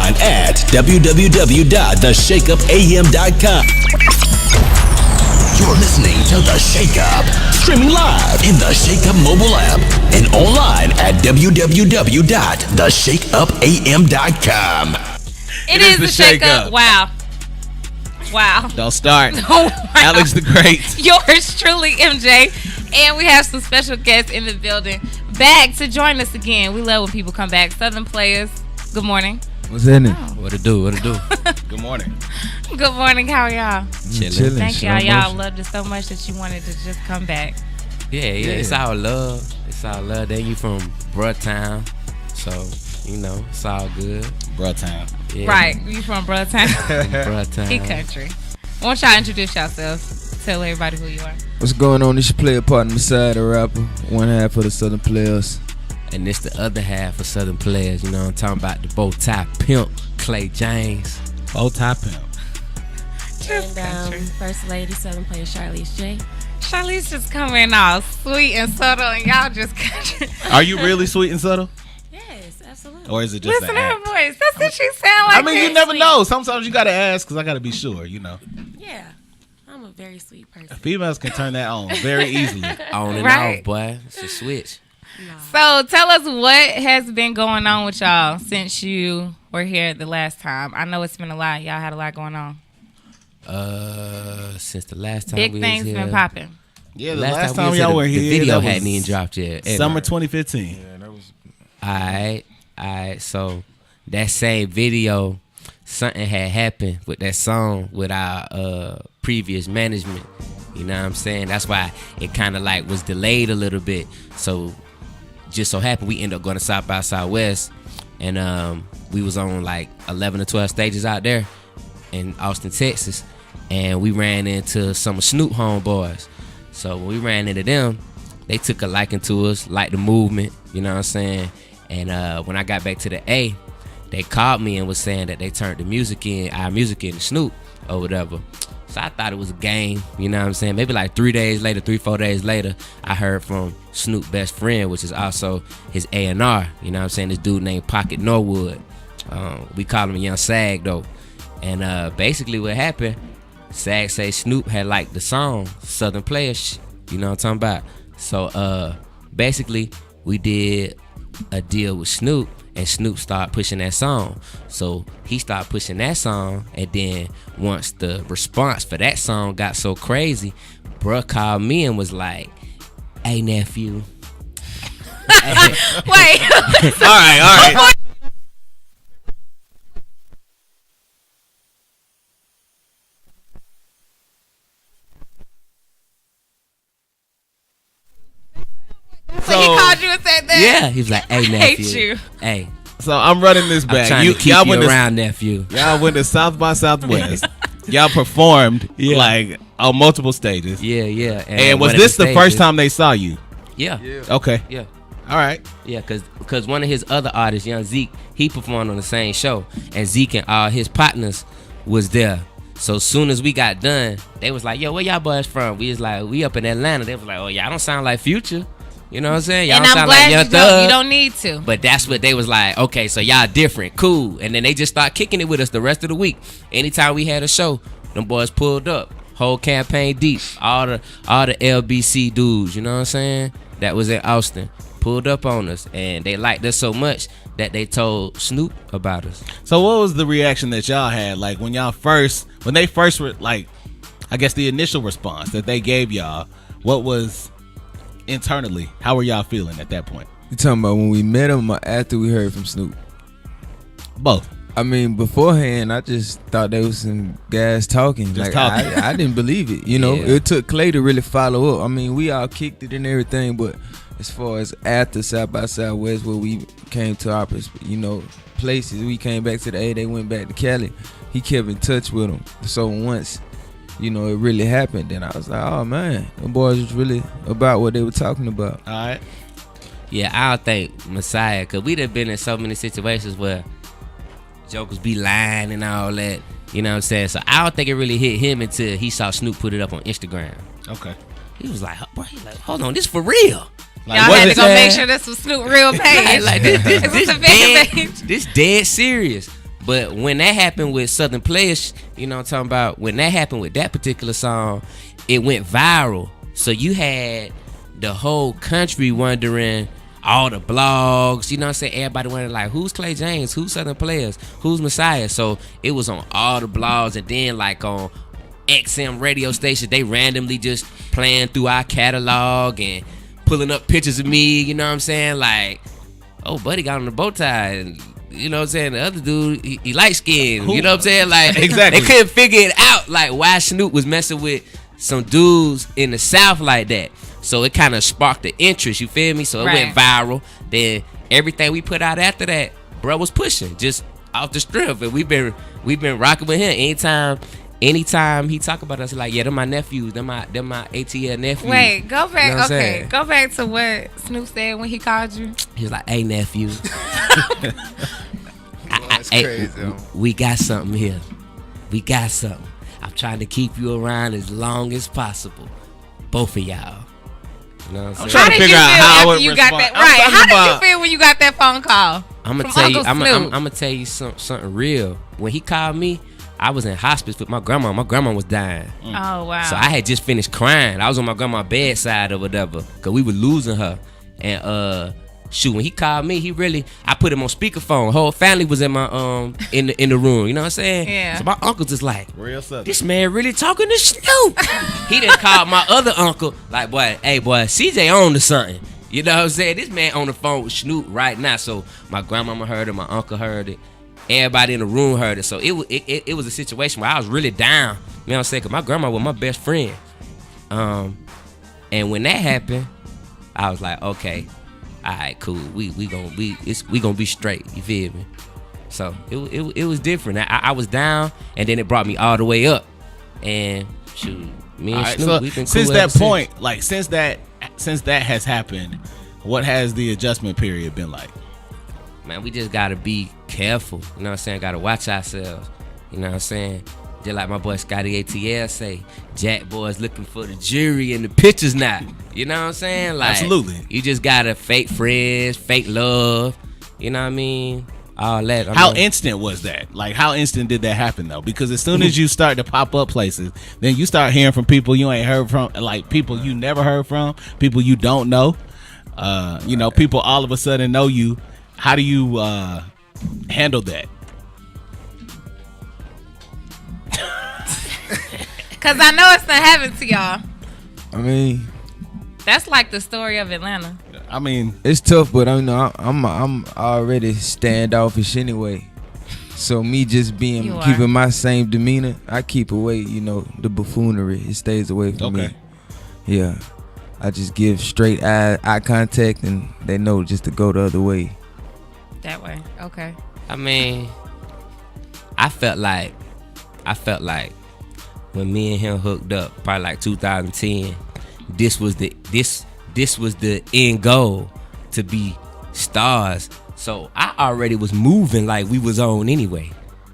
online at www.theshakeupam.com. You're listening to The Shake Up, streaming live in the ShakeUp mobile app and online at www.theshakeupam.com. It is the Shake Up. Wow. Don't start. Oh, wow. Alex the Great. Yours truly, MJ. And we have some special guests in the building back to join us again. We love when people come back. Southern Playas, good morning. What's in it? Oh. What it do? Good morning. Good morning. How are y'all? Chilling. Thank y'all. Y'all loved it so much that you wanted to just come back. Yeah. It's our love. Then you from Bruh Town, so you know it's all good. Bruh Town. Yeah. Right. You from Bruh Town? Bruh Town. He country. Why don't y'all introduce yourselves? Tell everybody who you are. What's going on? This your player partner, Messiah the rapper, one half of the Southern Playas. And it's the other half of Southern Playas. You know what I'm talking about, the bow tie pimp, Clay James. Bow tie pimp. And First Lady, Southern Playa, Charlise J. Charlise just coming off sweet and subtle, and y'all just country. Are you really sweet and subtle? Yes, absolutely. Or is it just Listen an to her act? voice. That's what she sound like. I mean, you never know. Sometimes you got to ask because I got to be sure, you know. Yeah, I'm a very sweet person. Females can turn that on very easily. On and Right. off, boy. It's a switch. So tell us what has been going on with y'all since you were here the last time. I know it's been a lot. Y'all had a lot going on. Since the last time Big we things was here. been popping. Yeah, the last we time was y'all here, were here, the video that hadn't was even dropped yet. Summer 2015. Alright. So that same video, something had happened with that song with our previous management. You know what I'm saying? That's why it kind of like was delayed a little bit. So just so happened we ended up going to South by Southwest, and we was on like 11 or 12 stages out there in Austin, Texas, and we ran into some of Snoop homeboys. So when we ran into them, they took a liking to us, liked the movement, you know what I'm saying? And when I got back to the A, they called me and was saying that they turned our music in to Snoop or whatever. So I thought it was a game, you know what I'm saying? Maybe like 4 days later, I heard from Snoop's best friend, which is also his A&R, you know what I'm saying? This dude named Pocket Norwood. We call him Young Sag though. And basically what happened, Sag say Snoop had liked the song Southern Playa, you know what I'm talking about? So basically we did a deal with Snoop, and Snoop started pushing that song. So he started pushing that song, and then once the response for that song got so crazy, bruh called me and was like, "Hey nephew." Wait. All right. So he called you and said that? Yeah, he was like, "Hey nephew, hate you. Hey, So I'm running this I'm back. trying to keep you around, nephew." Y'all went to South by Southwest. Y'all performed like on multiple stages. Yeah. And was one of this the stages- first time they saw you? Yeah. Okay. Yeah. All right. Yeah, cause one of his other artists, Young Zeke, he performed on the same show, and Zeke and all his partners was there. So soon as we got done, they was like, "Yo, where y'all boys from?" We was like, "We up in Atlanta." They was like, "Oh, y'all don't sound like Future." You know what I'm saying? Y'all And don't I'm sound glad like Young you Thug. don't need to. But that's what they was like, okay, so y'all different, cool. And then they just start kicking it with us the rest of the week. Anytime we had a show, them boys pulled up. Whole campaign deep. All the LBC dudes, you know what I'm saying? That was in Austin. Pulled up on us. And they liked us so much that they told Snoop about us. So what was the reaction that y'all had? Like when they first were like, I guess the initial response that they gave y'all, what was internally, how were y'all feeling at that point? You talking about when we met him or after we heard from Snoop? Both. I mean, beforehand, I just thought there was some guys talking. Just like talking. I didn't believe it. You know, Yeah. It took Clay to really follow up. I mean, we all kicked it and everything, but as far as after South by Southwest, where we came to our, places, we came back to the A. They went back to Cali. He kept in touch with them. So once, it really happened, then I was like, oh man, the boys was really about what they were talking about. All right. Yeah, I don't think Messiah, because we'd have been in so many situations where jokers be lying and all that. You know what I'm saying? So I don't think it really hit him until he saw Snoop put it up on Instagram. Okay. He was like, bro, hold on, this for real. Like, Y'all was had it- to go make sure this was Snoop real page. Like, Is this a fan page? this dead serious. But when that happened with Southern Playa, you know what I'm talking about? When that happened with that particular song, it went viral. So you had the whole country wondering, all the blogs, you know what I'm saying? Everybody wondering like, who's Clay James? Who's Southern Playas? Who's Messiah? So it was on all the blogs, and then like on XM radio stations, they randomly just playing through our catalog and pulling up pictures of me, you know what I'm saying? Like, oh, buddy got on the bow tie, and you know what I'm saying? The other dude, he light skinned, you know what I'm saying? Like, exactly. They couldn't figure it out, like why Snoop was messing with some dudes in the South like that. So it kind of sparked the interest, you feel me? So it went viral. Then everything we put out after that, bro was pushing just off the strip, and we've been rocking with him. Anytime he talk about us, like, yeah, they're my nephews, they're my ATL nephews. Wait, go back. You know Okay, go back to what Snoop said when he called you. He was like, "Hey, nephew, That's crazy. we got something here. We got something. I'm trying to keep you around as long as possible, both of y'all." You know what I'm saying? trying to figure out how it you got that respond- right? I'm How talking did you about- feel when you got that phone call? I'm gonna from tell you. Uncle I'm Snoop? gonna tell you something real. When he called me, I was in hospice with my grandma. My grandma was dying. Oh wow! So I had just finished crying. I was on my grandma's bedside or whatever, cause we were losing her. And shoot, when he called me, I put him on speakerphone. Whole family was in my in the room. You know what I'm saying? Yeah. So my uncle just like, Real Southern. this man really talking to Snoop. He done called my other uncle like, boy, CJ on to something. You know what I'm saying? This man on the phone with Snoop right now. So my grandmama heard it, my uncle heard it. Everybody in the room heard it. So it was a situation where I was really down. You know what I'm saying? Because my grandma was my best friend. And when that happened, I was like, okay, all right, cool. We gonna be straight. You feel me? So it was different. I was down, and then it brought me all the way up. And shoot, me and Snoop, so we've been cool since ever that point, like since that has happened, what has the adjustment period been like? Man, we just gotta be careful. You know what I'm saying? Gotta watch ourselves. You know what I'm saying? Just like my boy Scotty ATL say, Jack boys looking for the jury and the pictures now. You know what I'm saying? Like, Absolutely. You just gotta fake friends, fake love. You know what I mean? All that. How instant was that? Like, how instant did that happen though? Because as soon as you start to pop up places, then you start hearing from people you ain't heard from, like people you never heard from, people you don't know. You know, people all of a sudden know you. How do you handle that? Because I know it's gonna happen to y'all. I mean, That's like the story of Atlanta. I mean, it's tough, but I'm already standoffish anyway. So me just You are. keeping my same demeanor, I keep away, the buffoonery. It stays away from me. Yeah. I just give straight eye contact, and they know just to go the other way. That way. Okay. I mean, I felt like when me and him hooked up, probably like 2010, this was the end goal, to be stars. So I already was moving like we was on anyway.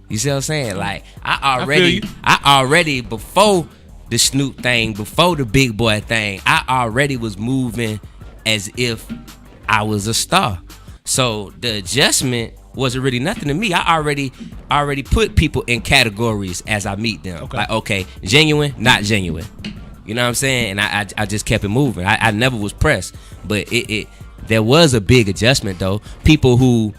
You see what I'm saying? Like I already before the Snoop thing, before the Big Boy thing, I already was moving as if I was a star. So the adjustment wasn't really nothing to me. I already put people in categories as I meet them. Okay. Like, okay, genuine, not genuine. You know what I'm saying? And I just kept it moving. I never was pressed. But there was a big adjustment though. People who,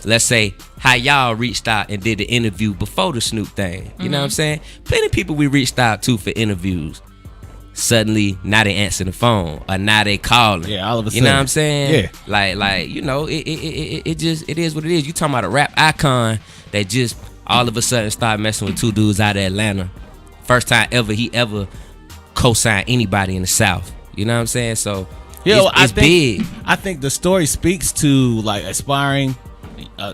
let's say, how y'all reached out and did the interview before the Snoop thing. You know what I'm saying? Plenty of people we reached out to for interviews. Suddenly, now they answer the phone, or now they calling. Yeah, all of a sudden. You know what I'm saying? Yeah. Like it is what it is. You talking about a rap icon that just all of a sudden started messing with two dudes out of Atlanta. First time ever he ever co-signed anybody in the South. You know what I'm saying? So it's big. I think the story speaks to like aspiring,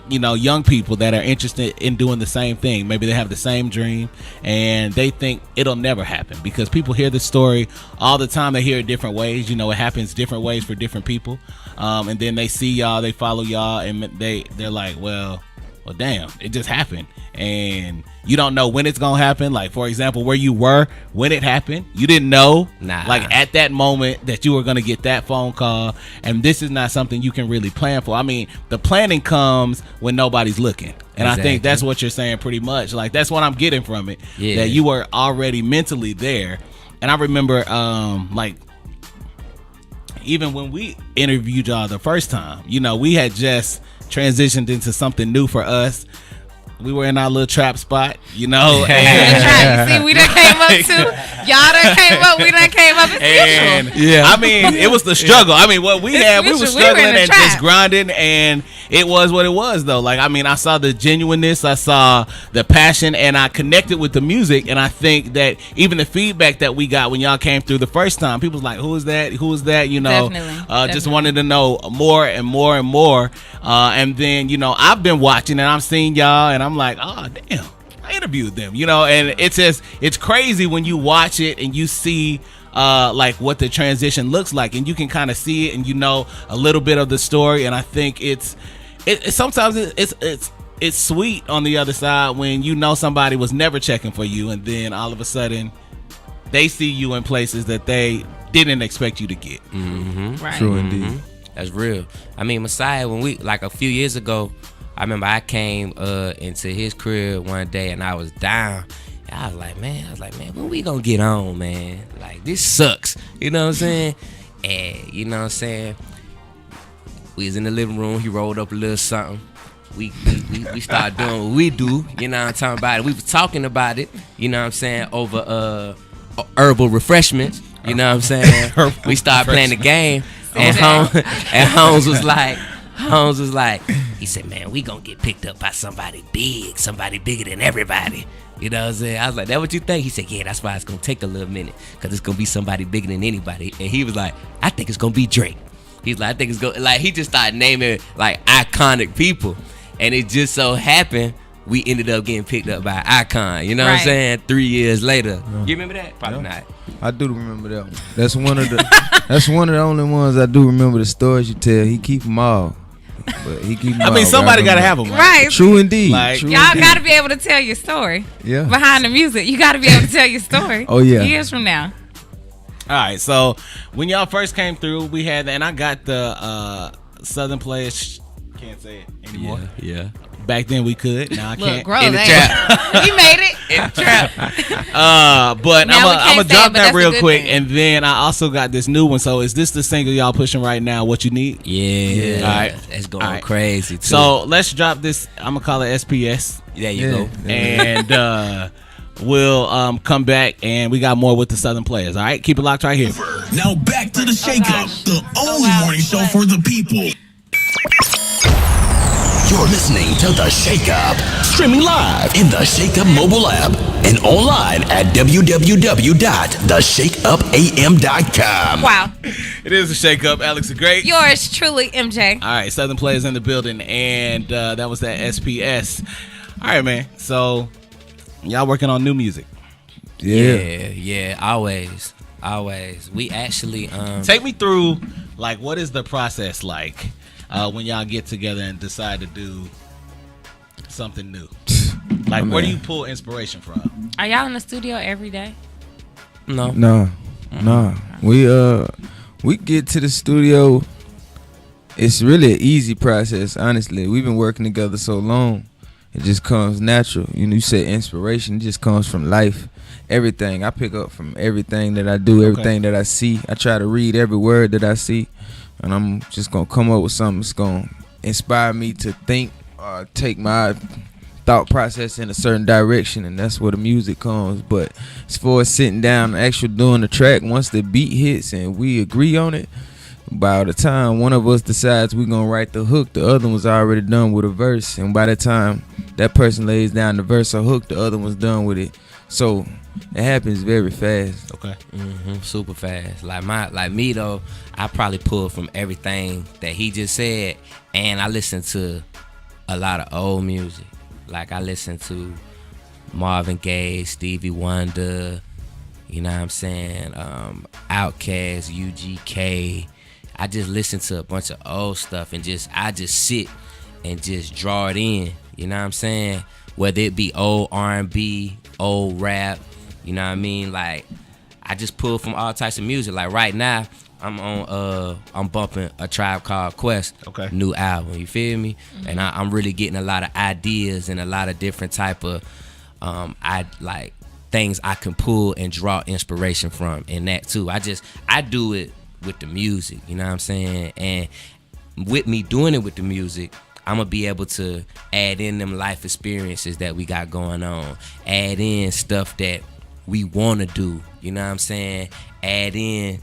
young people that are interested in doing the same thing. Maybe they have the same dream and they think it'll never happen, because people hear the story all the time. They hear it different ways. It happens different ways for different people. And then they see y'all, they follow y'all, and they're like, well, well, damn, it just happened, and you don't know when it's gonna happen. Like, for example, where you were when it happened, you didn't know, like at that moment that you were gonna get that phone call, and this is not something you can really plan for. I mean, the planning comes when nobody's looking, and I think that's what you're saying pretty much. Like, that's what I'm getting from it, that you were already mentally there. And I remember, like, even when we interviewed y'all the first time, you know, we had just transitioned into something new for us. We were in our little trap spot, you know. And see, we done came up too. Y'all done came up. We done came up as usual. I mean, it was the struggle. I mean, what we had, we were struggling and just grinding, and it was what it was, though. Like, I mean, I saw the genuineness, I saw the passion, and I connected with the music. And I think that even the feedback that we got when y'all came through the first time, people was like, "Who is that? Who is that?" You know, just wanted to know more and more and more. And then, you know, I've been watching and I'm seeing y'all, and I'm like, oh damn, I interviewed them, you know. And it's crazy when you watch it and you see like what the transition looks like, and you can kind of see it, and you know a little bit of the story. And I think it's sometimes it's sweet on the other side when you know somebody was never checking for you, and then all of a sudden they see you in places that they didn't expect you to get. Right. True indeed. That's real. I mean, Messiah, when we, like a few years ago, I remember I came into his crib one day and I was down. And I was like, man, when we gonna get on, man? Like, this sucks. You know what I'm saying? And, you know what I'm saying? We was in the living room. He rolled up a little something. We started doing what we do. You know what I'm talking about? We was talking about it, you know what I'm saying, over herbal refreshments. You know what I'm saying? We started playing the game. And Holmes was like, he said, man, we gonna get picked up by somebody big, somebody bigger than everybody. You know what I'm saying? I was like, that what you think? He said, yeah, that's why it's gonna take a little minute, because it's gonna be somebody bigger than anybody. And he was like, I think it's gonna be Drake. He's like, I think it's gonna, like, he just started naming like iconic people. And it just so happened we ended up getting picked up by Icon. You know what I'm saying? 3 years later. You remember that? Probably not. I do remember that one. That's one of the only ones I do remember the stories you tell. He keep them all. But he keep them all. I mean, somebody got to have them. Right. True indeed. Like, y'all got to be able to tell your story. Yeah. Behind the music. You got to be able to tell your story. Oh, yeah. Years from now. All right, so when y'all first came through, we had, and I got the Southern Playa. Can't say it anymore. Yeah. Back then we could. Now I can't. Look, grow In the that. We made it. In the trap. But Now I'm gonna we can't say drop it, but that that's a real good quick, thing. and then I also got this new one. So is this the single y'all pushing right now? What you need? Yeah. All right. It's going All right. crazy, too. So let's drop this. I'm gonna call it SPS, there you go. and we'll come back, and we got more with the Southern Players. All right, keep it locked right here. Now back to the Shake Up, the only morning show for the people. You're listening to the Shake Up, streaming live in the ShakeUp mobile app and online at www.theshakeupam.com. Wow. It is a Shake Up. Alex the Great. Yours truly, MJ. All right, Southern Players in the building, and that was that SPS. All right, man. So y'all working on new music? Yeah. Always. We actually Take me through, like, what is the process like when y'all get together and decide to do something new? Like, where do you pull inspiration from? Are y'all in the studio every day? no. Nah. We get to the studio. It's really an easy process, honestly. We've been working together so long. It just comes natural. You know, you say inspiration, it just comes from life. Everything. I pick up from everything that I do, everything that I see. I try to read every word that I see. And I'm just going to come up with something that's going to inspire me to think or take my thought process in a certain direction, and that's where the music comes. But as far as sitting down and actually doing the track, once the beat hits and we agree on it, by the time one of us decides we're going to write the hook, the other one's already done with a verse. And by the time that person lays down the verse or hook, the other one's done with it. So it happens very fast. Okay. Super fast. Like me though, I probably pull from everything that he just said, and I listen to a lot of old music. Like I listen to Marvin Gaye, Stevie Wonder, you know what I'm saying, Outkast, UGK. I just listen to a bunch of old stuff and I just sit and just draw it in. You know what I'm saying? Whether it be old R&B, old rap, you know what I mean? Like, I just pull from all types of music. Like right now, I'm bumping A Tribe Called Quest, new album. You feel me? Mm-hmm. And I'm really getting a lot of ideas and a lot of different type of things I can pull and draw inspiration from in that too. I do it with the music, you know what I'm saying? And with me doing it with the music, I'm gonna be able to add in them life experiences that we got going on, add in stuff that we want to do, you know what I'm saying? Add in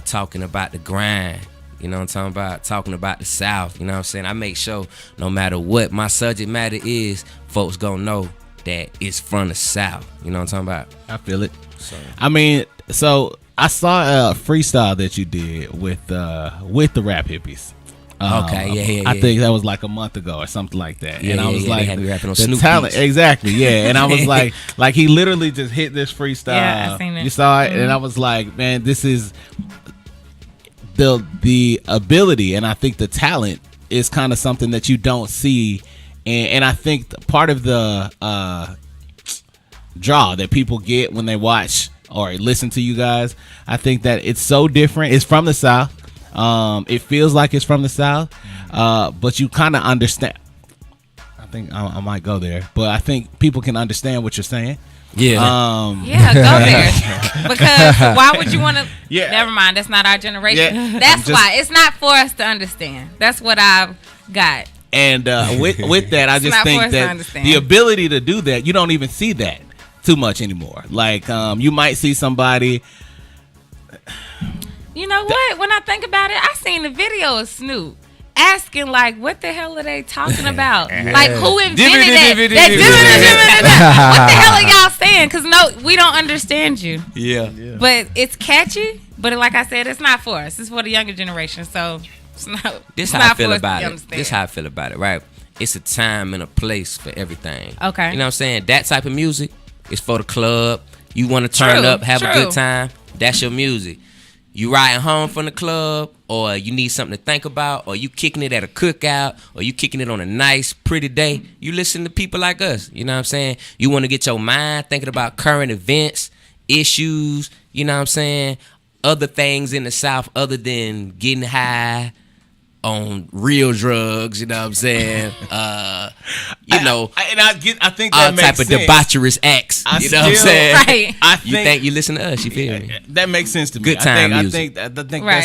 talking about the grind, you know what I'm talking about? Talking about the South, you know what I'm saying? I make sure no matter what my subject matter is, folks gonna know that it's from the South, you know what I'm talking about? I feel it. I mean, so I saw a freestyle that you did with the rap hippies. Okay, yeah. I think that was like a month ago or something like that. Yeah, and I was like, they had me rapping on the Snoop talent, beats. exactly, yeah. And I was like he literally just hit this freestyle. Yeah, I seen it. You saw it, and I was like, man, this is the ability, and I think the talent is kind of something that you don't see, and I think part of the draw that people get when they watch or listen to you guys, I think that it's so different. It's from the South. It feels like it's from the South, but you kind of understand. I think I might go there, but I think people can understand what you're saying. Yeah. Yeah, go there. Because why would you want to? Yeah. Never mind. That's not our generation. Yeah, That's why. It's not for us to understand. That's what I've got. And with that, I It's just not for think us to that understand. the ability to do that, you don't even see that too much anymore. Like you might see somebody. You know what? When I think about it, I seen the video of Snoop asking, like, what the hell are they talking about? Like, who invented that? What the hell are y'all saying? Because, no, we don't understand you. Yeah. But it's catchy. But like I said, it's not for us. It's for the younger generation. So, it's not This it's how I not feel for us to about it. understand. This how I feel about it, right? It's a time and a place for everything. Okay. You know what I'm saying? That type of music is for the club. You want to turn True, up, have a true. good time. That's your music. You riding home from the club, or you need something to think about, or you kicking it at a cookout, or you kicking it on a nice, pretty day. You listen to people like us. You know what I'm saying? You want to get your mind thinking about current events, issues, you know what I'm saying? Other things in the South other than getting high on real drugs, you know what I'm saying? I think that all makes type of sense. debaucherous acts. You know what I'm saying? Right. I You think you listen to us? You feel me? that makes sense to me. Good time I music. think that's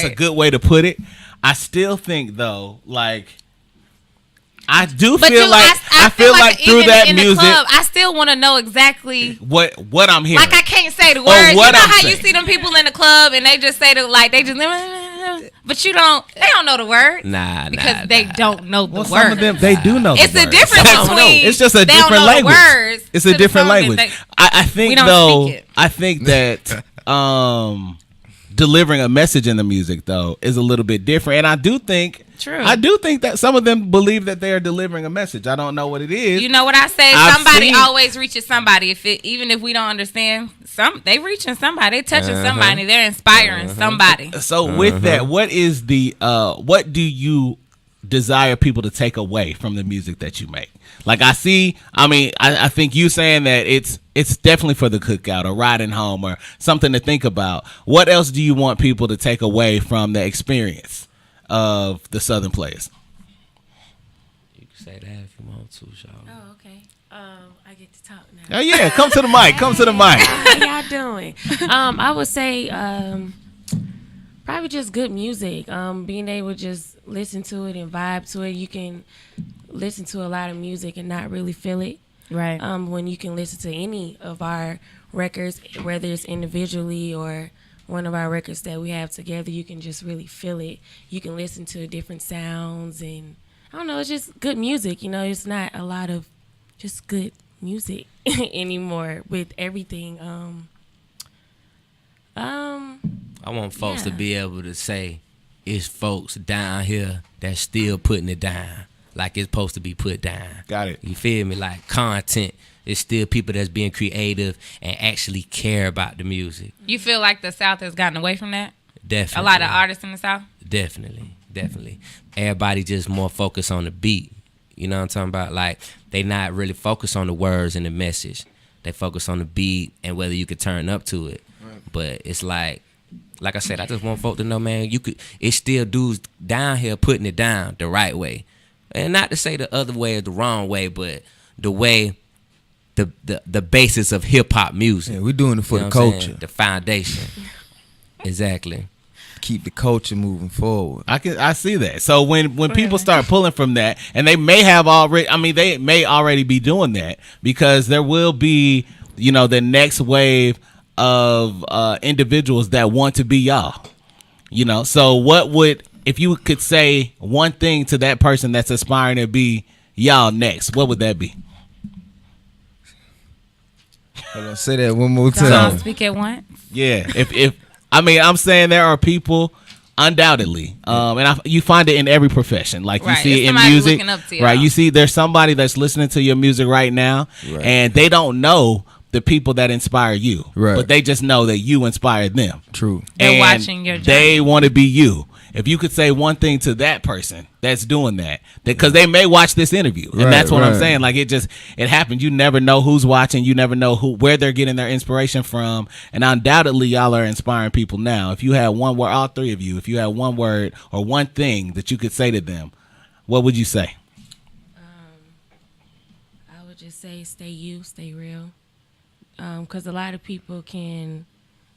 a Right. good way to put it. I still think though, like I do But feel like I feel like through even that in music, the club, I still want to know exactly. what I'm hearing. Like I can't say the words. You know what I'm how saying. you see them people in the club and they just say they just, but they don't know the word. Nah, They don't know the well, word. some of them they do know. It's the a words. difference Some don't. between. It's just a they don't different know language. The words It's to a the different song and language. they- I think we don't though. speak it. I think that delivering a message in the music though is a little bit different, and I do think that some of them believe that they are delivering a message. I don't know what it is. You know what I say? I've Somebody seen- always reaches somebody. Even if we don't understand, they reaching somebody. They touching somebody. They're inspiring somebody. So with that, what is the what do you desire people to take away from the music that you make? Like I think you saying that it's definitely for the cookout or riding home or something to think about. What else do you want people to take away from the experience of the Southern Playas? You can say that if you want to, y'all. Oh, okay. I get to talk now. Oh yeah, come to the mic. Come to the mic. How y'all doing? I would say probably just good music. Being able to just listen to it and vibe to it. You can listen to a lot of music and not really feel it. Right. When you can listen to any of our records, whether it's individually or one of our records that we have together, you can just really feel it. You can listen to different sounds, and I don't know, it's just good music. You know, it's not a lot of just good music anymore with everything. I want folks to be able to say it's folks down here that's still putting it down like it's supposed to be put down. Got it. You feel me? Like content is still people that's being creative and actually care about the music. You feel like the South has gotten away from that? Definitely. A lot of artists in the South? Definitely. Everybody just more focused on the beat. You know what I'm talking about? Like, they not really focused on the words and the message. They focus on the beat and whether you could turn up to it. Right. But it's like I said, I just want folk to know, man, it's still dudes down here putting it down the right way. And not to say the other way is the wrong way, but the way, the basis of hip hop music. Yeah, we're doing it for the culture. The foundation. Exactly. Keep the culture moving forward. I see that. So when people start pulling from that, and they may already be doing that, because there will be, the next wave of individuals that want to be y'all. So if you could say one thing to that person that's aspiring to be y'all next, what would that be? Hold on, say that one more time. Speak at once. Yeah. If I'm saying there are people, undoubtedly, and you find it in every profession. Like, you see it in music, right? You see there's somebody that's listening to your music right now, and they don't know the people that inspire you, but they just know that you inspired them. True. They're watching your journey. They want to be you. If you could say one thing to that person that's doing that, because they may watch this interview, and that's what I'm saying. Like, it happens. You never know who's watching. You never know where they're getting their inspiration from. And undoubtedly, y'all are inspiring people now. If you had one word, all three of you, if you had one word or one thing that you could say to them, what would you say? I would just say, stay you, stay real. Because a lot of people can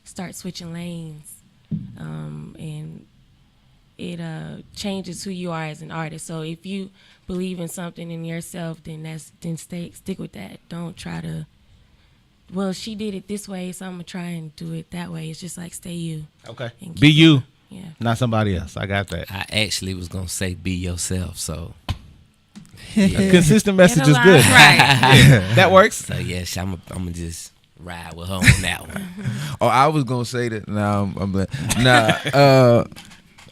start switching lanes, and it changes who you are as an artist. So if you believe in something in yourself, then stick with that. Don't try to, well, she did it this way, so I'm gonna try and do it that way. It's just like, stay you. Okay. Be you. Yeah. Not somebody else. I got that. I actually was gonna say be yourself. So a consistent message is good. Right. Yeah, that works. So yes, I'm gonna just ride with her on that one. Oh, I was gonna say that.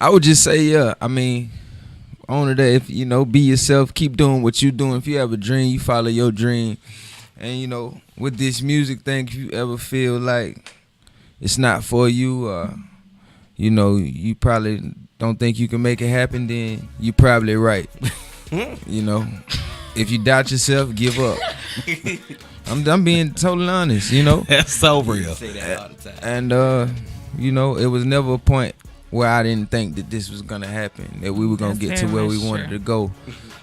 I would just say, on the day, if be yourself, keep doing what you're doing. If you have a dream, you follow your dream. And with this music thing, if you ever feel like it's not for you, you probably don't think you can make it happen, then you're probably right. If you doubt yourself, give up. I'm being totally honest, That's so real. Say that all the time. And it was never a point where I didn't think that this was gonna happen, that we were gonna get to where we wanted to go.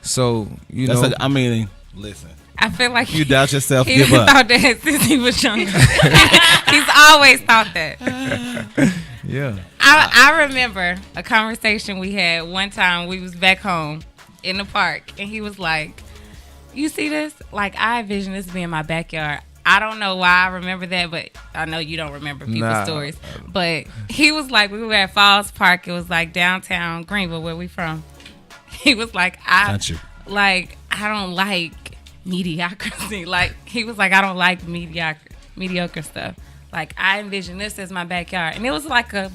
So listen. I feel like you doubt yourself, he give up. thought that since he was younger. He's always thought that. Yeah. I remember a conversation we had one time. We was back home in the park, and he was like, "You see this? Like, I envision this being my backyard." I don't know why I remember that, but I know you don't remember people's stories. But he was like, we were at Falls Park. It was like downtown Greenville, where we from. He was like, I don't like mediocrity. Like, he was like, I don't like mediocre stuff. Like, I envision this as my backyard. And it was like a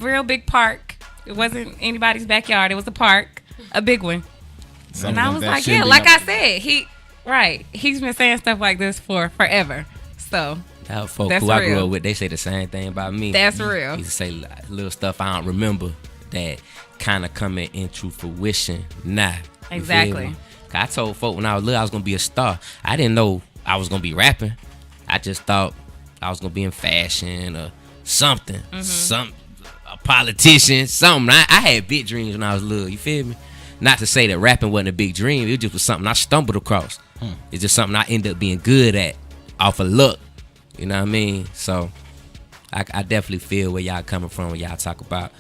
real big park. It wasn't anybody's backyard. It was a park, a big one. And I was like, yeah, like I said, he's been saying stuff like this for forever. So Folk who that's I grew real. up with, they say the same thing about me. That's real. He used to say little stuff I don't remember that kind of coming into fruition now. Exactly. I told folk when I was little I was gonna be a star. I didn't know I was gonna be rapping. I just thought I was gonna be in fashion or something, a politician, something. I had big dreams when I was little. You feel me? Not to say that rapping wasn't a big dream. It just was something I stumbled across. It's just something I ended up being good at off of luck. You know what I mean? So I definitely feel where y'all coming from when y'all talk about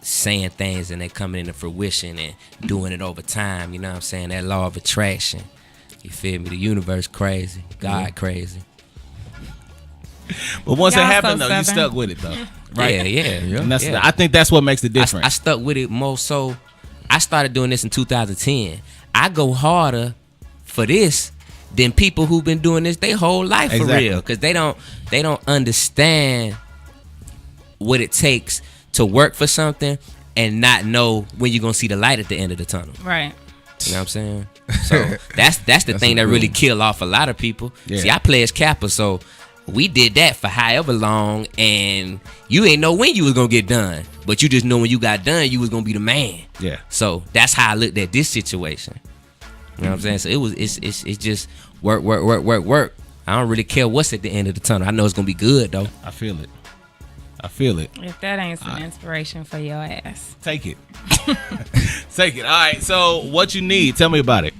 saying things and they coming into fruition and doing it over time. You know what I'm saying? That law of attraction. You feel me? The universe crazy. God crazy. But once it Y'all happened, so though, you Southern. stuck with it, though. Right? Yeah. And I think that's what makes the difference. I stuck with it more so. I started doing this in 2010. I go harder for this than people who've been doing this their whole life for real, because they don't understand what it takes to work for something and not know when you're gonna see the light at the end of the tunnel. Right. You know what I'm saying? So that's the thing that really kill off a lot of people. Yeah. See, I play as Kappa, so we did that for however long, and you ain't know when you was gonna get done, but you just know when you got done, you was gonna be the man. Yeah. So that's how I looked at this situation. You know what I'm saying? So it's just work. I don't really care what's at the end of the tunnel. I know it's gonna be good though. I feel it. If that ain't some inspiration for your ass, Take it. Take it. All right. So what you need? Tell me about it.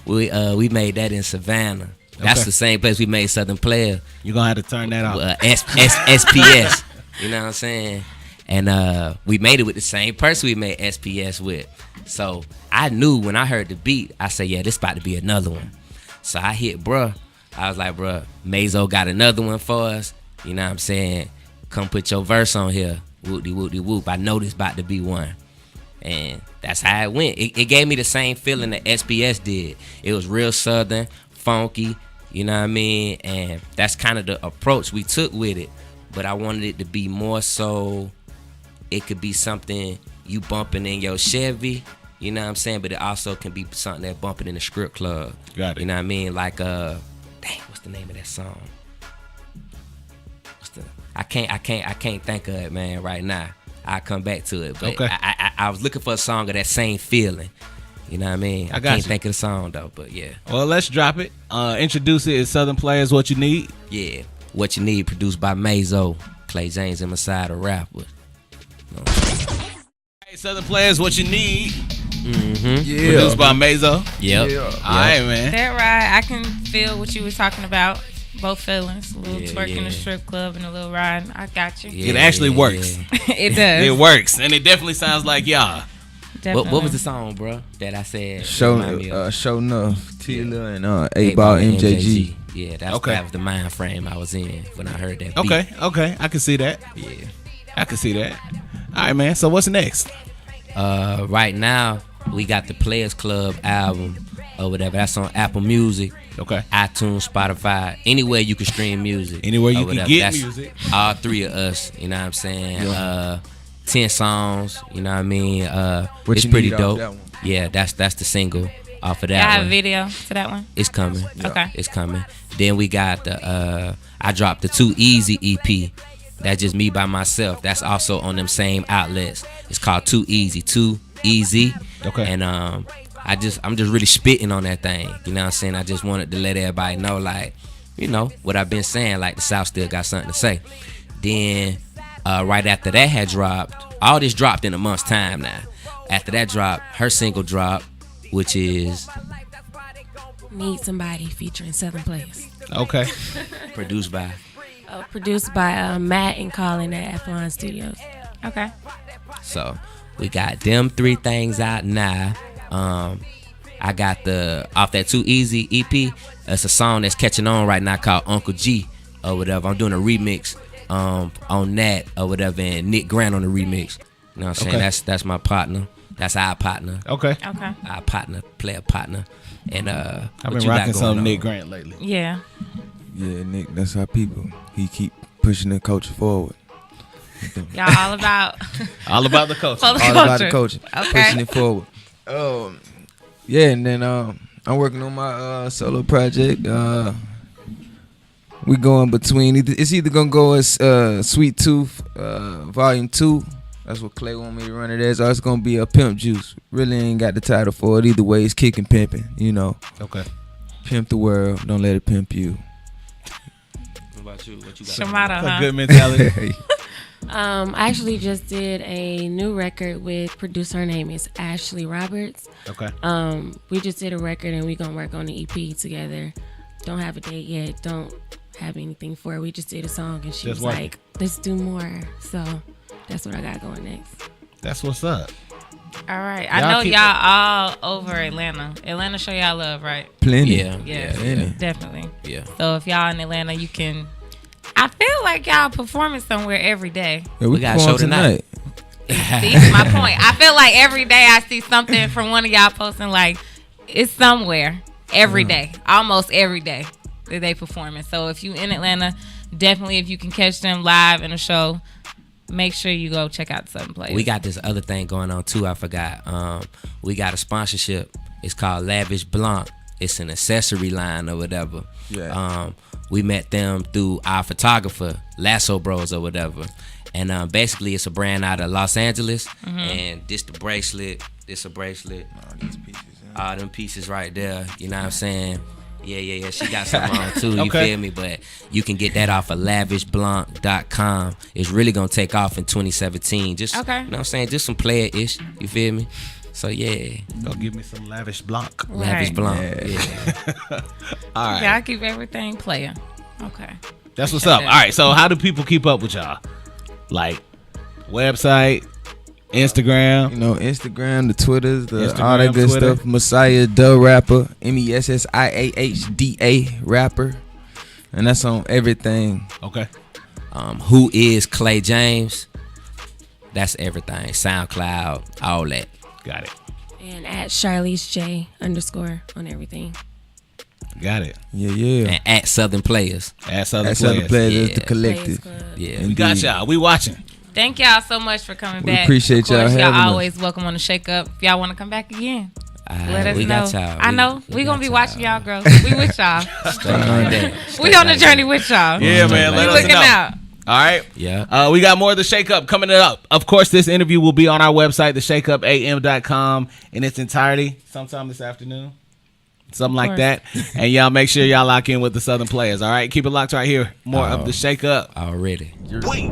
We made that in Savannah. That's Okay. the same place we made Southern Playa. You're gonna have to turn that off. SPS. You know what I'm saying? And we made it with the same person we made SPS with. So I knew when I heard the beat, I said, yeah, this about to be another one. So I hit bruh. I was like, bruh, Mazo got another one for us. You know what I'm saying? Come put your verse on here. Whoop-de-whoop-de-whoop. I know this about to be one. And that's how it went. It gave me the same feeling that SPS did. It was real Southern, funky, you know what I mean? And that's kind of the approach we took with it. But I wanted it to be more so it could be something you bumping in your Chevy, you know what I'm saying? But it also can be something that bumping in the strip club. Got it. You know what I mean? Like, dang, what's the name of that song? I can't think of it, man, right now. I'll come back to it. But Okay. I was looking for a song of that same feeling. You know what I mean? I got can't you. think of the song though, but yeah. Well, let's drop it. Introduce it. It's Southern Playa is what you need. Yeah. What You Need, produced by Mazo, Clay James and Messiah the rapper. Hey, Southern Playa is what you need. Mm-hmm. Produced by Mazo. Yep. Yeah. All right, man. that right? I can feel what you was talking about. Both feelings, a little Yeah, twerk in yeah. the strip club and a little ride. I got you. Yeah, It actually works. yeah. It does. It works, and it definitely sounds like y'all. What was the song, bro, that I said? Show remind me of? enough. Tila and 8 Ball Ball MJG. Yeah, that Okay. was the mind frame I was in when I heard that beat. Okay. I can see that. Yeah. I can see that. All right, man. So what's next? Right now, we got the Playas Club album or whatever. That's on Apple Music, Okay. iTunes, Spotify, anywhere you can stream music. Anywhere you or can whatever. get That's music. All three of us, you know what I'm saying? 10 songs, you know what I mean? What it's You pretty Need off dope. that one. Yeah, that's the single off of Y'all that have a one. video to that one? It's coming. Okay. It's coming. Then we got the I dropped the Too Easy EP. That's just me by myself. That's also on them same outlets. It's called Too Easy. Too Easy. Okay. And I'm just really spitting on that thing. You know what I'm saying? I just wanted to let everybody know, like, you know, what I've been saying, like the South still got something to say. Then right after that had dropped, all this dropped in a month's time now. After that dropped, her single dropped, which is Need Somebody featuring Southern Playas. Okay. produced by Produced by Matt and Colin at Athlon Studios. Okay. So we got them three things out now. I got the off that Too Easy EP. It's a song that's catching on right now called Uncle G or whatever. I'm doing a remix on that or whatever, and Nick Grant on the remix. You know what I'm saying? Okay. That's my partner. That's our partner. Okay. Okay. Our partner, player partner. And I've what been you got rocking going some on? Nick Grant lately. Yeah. Yeah, Nick, that's our people. He keep pushing the culture forward. Y'all all about All about the culture. All All about the culture. Okay. Pushing it forward. Yeah, and then I'm working on my solo project. We going between it's either gonna go as Sweet Tooth Volume 2. That's what Clay want me to run it as, or it's gonna be a Pimp Juice. Really ain't got the title for it. Either way, it's kicking pimping. You know, Okay. pimp the world. Don't let it pimp you. What about you? What you got? Shimada, That's a huh? good mentality. I actually just did a new record with producer. Her name is Ashley Roberts. Okay. We just did a record and we gonna work on the EP together. Don't have a date yet. Don't have anything for it. We just did a song and she Just was working. like, "Let's do more." So that's what I got going next. That's what's up. All right. Y'all I know keep- y'all all over Atlanta. Atlanta show y'all love, right? Plenty. Yeah. Yeah. Plenty. Definitely. Yeah. So if y'all in Atlanta, you can. I feel like y'all performing somewhere every day. Yeah, We got a perform show tonight. See, my point. I feel like every day I see something from one of y'all posting, like it's somewhere every day, almost every day that they performing. So if you in Atlanta, definitely if you can catch them live in a show, make sure you go check out Southern Playa. We got this other thing going on too. I forgot. We got a sponsorship. It's called Lavish Blanc. It's an accessory line or whatever. Yeah. We met them through our photographer, Lasso Bros or whatever. And basically, it's a brand out of Los Angeles. And this the bracelet. This a bracelet. All these pieces. All them pieces right there. You know what I'm saying? Yeah. She got some on too. You Okay. feel me? But you can get that off of lavishblanc.com. It's really gonna take off in 2017. Just Okay. You know what I'm saying? Just some player-ish. You feel me? So yeah. Go give me some Lavish Blanc. Lavish Right. Blanc. Yeah. All right. Yeah, I keep everything player. Okay. That's what's up. All right. So how do people keep up with y'all? Like website, Instagram. You know, Instagram, the Twitters, Instagram, all that good Twitter. stuff. Messiah the rapper, MESSIAHDA rapper, and that's on everything. Okay. Who is Clay James? That's everything. SoundCloud, all that. Got it. And at Charlise J _ on everything. Got it. Yeah. And at Southern Playas. At Southern That's other Playas. players, Yeah. that's the collective. Playas Club. Yeah. We got y'all. We watching. Thank y'all so much for coming We back. appreciate Of course, y'all having us. always welcome on the Shake Up. If y'all want to come back again, let us we know. got y'all. I know. We got gonna be y'all. watching y'all, girls. We with y'all. Straight like that. We Straight on the like journey that. with y'all. Yeah, man. We Let us looking know. out. All right. Yeah. We got more of the Shake Up coming up. Of course, this interview will be on our website, theshakeupam.com, in its entirety sometime this afternoon. Something like that. And y'all make sure y'all lock in with the Southern Players. All right. Keep it locked right here. More of the Shake Up. Already. Wait.